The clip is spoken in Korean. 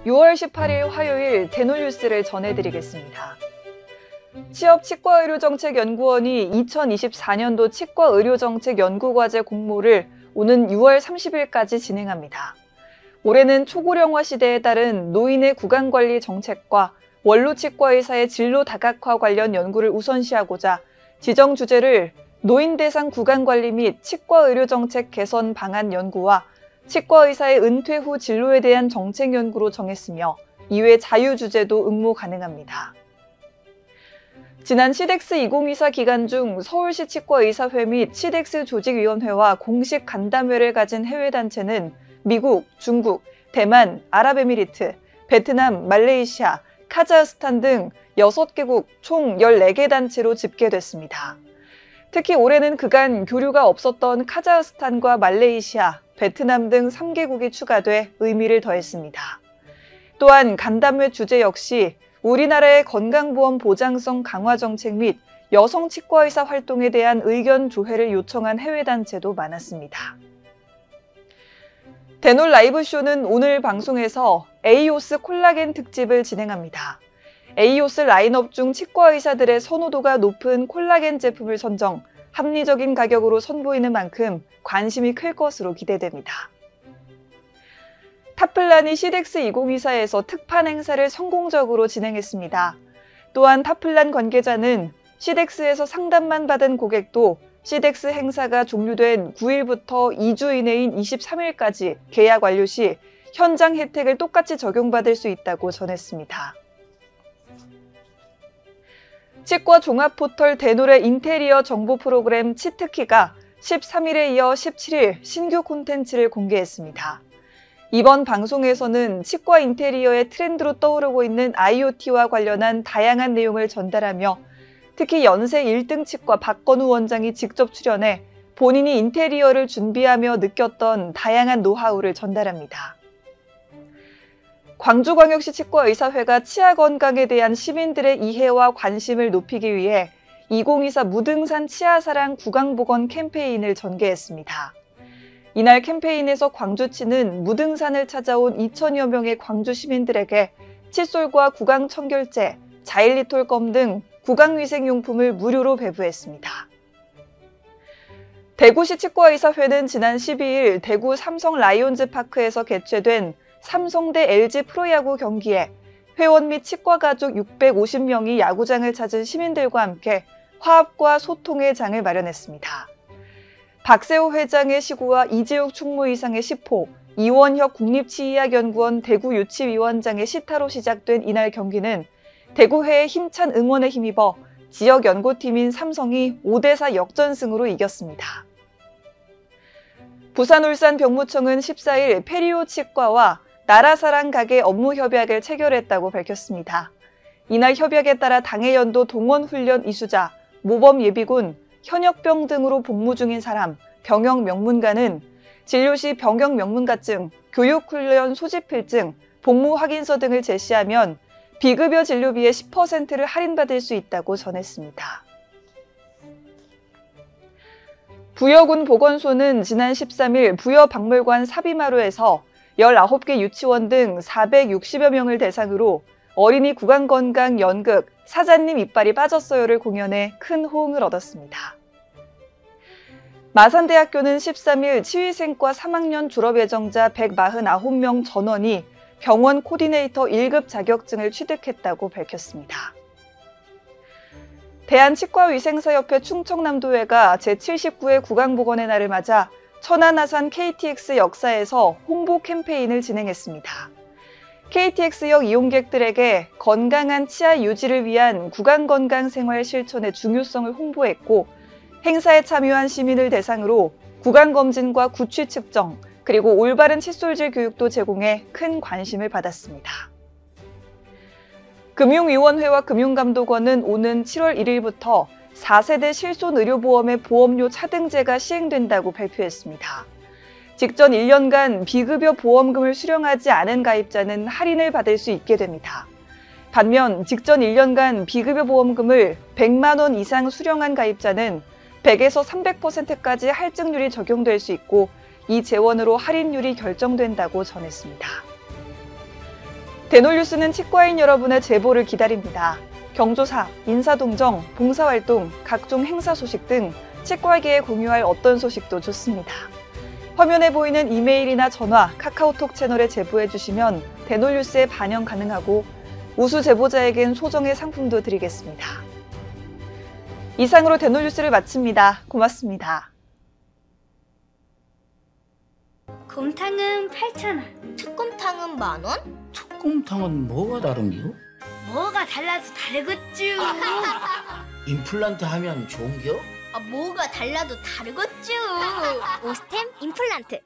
6월 18일 화요일 대놀뉴스를 전해드리겠습니다. 취업치과의료정책연구원이 2024년도 치과의료정책연구과제 공모를 오는 6월 30일까지 진행합니다. 올해는 초고령화 시대에 따른 노인의 구강관리 정책과 원로치과의사의 진로 다각화 관련 연구를 우선시하고자 지정 주제를 노인 대상 구강관리 및 치과의료정책 개선 방안 연구와 치과의사의 은퇴 후 진로에 대한 정책 연구로 정했으며 이외 자유주제도 응모 가능합니다. 지난 시덱스 2024 기간 중 서울시 치과의사회 및 시덱스 조직위원회와 공식 간담회를 가진 해외단체는 미국, 중국, 대만, 아랍에미리트, 베트남, 말레이시아, 카자흐스탄 등 6개국 총 14개 단체로 집계됐습니다. 특히 올해는 그간 교류가 없었던 카자흐스탄과 말레이시아, 베트남 등 3개국이 추가돼 의미를 더했습니다. 또한 간담회 주제 역시 우리나라의 건강보험 보장성 강화 정책 및 여성 치과의사 활동에 대한 의견 조회를 요청한 해외단체도 많았습니다. 대놀 라이브쇼는 오늘 방송에서 에이오스 콜라겐 특집을 진행합니다. 에이오스 라인업 중 치과의사들의 선호도가 높은 콜라겐 제품을 선정, 합리적인 가격으로 선보이는 만큼 관심이 클 것으로 기대됩니다. 타플란이 시덱스 2024에서 특판 행사를 성공적으로 진행했습니다. 또한 타플란 관계자는 시덱스에서 상담만 받은 고객도 시덱스 행사가 종료된 9일부터 2주 이내인 23일까지 계약 완료 시 현장 혜택을 똑같이 적용받을 수 있다고 전했습니다. 치과 종합포털 대놀의 인테리어 정보 프로그램 치트키가 13일에 이어 17일 신규 콘텐츠를 공개했습니다. 이번 방송에서는 치과 인테리어의 트렌드로 떠오르고 있는 IoT와 관련한 다양한 내용을 전달하며 특히 연세 1등 치과 박건우 원장이 직접 출연해 본인이 인테리어를 준비하며 느꼈던 다양한 노하우를 전달합니다. 광주광역시 치과의사회가 치아 건강에 대한 시민들의 이해와 관심을 높이기 위해 2024 무등산 치아사랑 구강보건 캠페인을 전개했습니다. 이날 캠페인에서 광주치는 무등산을 찾아온 2천여 명의 광주 시민들에게 칫솔과 구강 청결제, 자일리톨검 등 구강위생용품을 무료로 배부했습니다. 대구시 치과의사회는 지난 12일 대구 삼성 라이온즈 파크에서 개최된 삼성 대 LG 프로야구 경기에 회원 및 치과 가족 650명이 야구장을 찾은 시민들과 함께 화합과 소통의 장을 마련했습니다. 박세호 회장의 시구와 이재욱 충무이상의 시포, 이원혁 국립치의학연구원 대구유치위원장의 시타로 시작된 이날 경기는 대구회의 힘찬 응원에 힘입어 지역 연고팀인 삼성이 5대4 역전승으로 이겼습니다. 부산울산병무청은 14일 페리오 치과와 나라사랑 가게 업무 협약을 체결했다고 밝혔습니다. 이날 협약에 따라 당해연도 동원훈련 이수자, 모범예비군, 현역병 등으로 복무 중인 사람, 병역 명문가는 진료 시 병역 명문가증, 교육훈련 소집필증, 복무 확인서 등을 제시하면 비급여 진료비의 10%를 할인받을 수 있다고 전했습니다. 부여군 보건소는 지난 13일 부여박물관 사비마루에서 19개 유치원 등 460여 명을 대상으로 어린이 구강건강 연극 사자님 이빨이 빠졌어요를 공연해 큰 호응을 얻었습니다. 마산대학교는 13일 치위생과 3학년 졸업 예정자 149명 전원이 병원 코디네이터 1급 자격증을 취득했다고 밝혔습니다. 대한치과위생사협회 충청남도회가 제79회 구강보건의 날을 맞아 천안아산 KTX 역사에서 홍보 캠페인을 진행했습니다. KTX역 이용객들에게 건강한 치아 유지를 위한 구강건강생활 실천의 중요성을 홍보했고 행사에 참여한 시민을 대상으로 구강검진과 구취 측정, 그리고 올바른 칫솔질 교육도 제공해 큰 관심을 받았습니다. 금융위원회와 금융감독원은 오는 7월 1일부터 4세대 실손의료보험의 보험료 차등제가 시행된다고 발표했습니다. 직전 1년간 비급여 보험금을 수령하지 않은 가입자는 할인을 받을 수 있게 됩니다. 반면 직전 1년간 비급여 보험금을 100만 원 이상 수령한 가입자는 100에서 300%까지 할증률이 적용될 수 있고 이 재원으로 할인율이 결정된다고 전했습니다. 대놀뉴스는 치과인 여러분의 제보를 기다립니다. 경조사, 인사동정, 봉사활동, 각종 행사 소식 등 치과계에 공유할 어떤 소식도 좋습니다. 화면에 보이는 이메일이나 전화, 카카오톡 채널에 제보해 주시면 대놀뉴스에 반영 가능하고 우수 제보자에겐 소정의 상품도 드리겠습니다. 이상으로 대놀뉴스를 마칩니다. 고맙습니다. 곰탕은 8,000원. 특곰탕은 10,000원? 특곰탕은 뭐가 다른겨? 뭐가 달라서 다르겠쥬. 임플란트 하면 좋은겨? 뭐가 달라도 다르겠죠. 오스템 임플란트.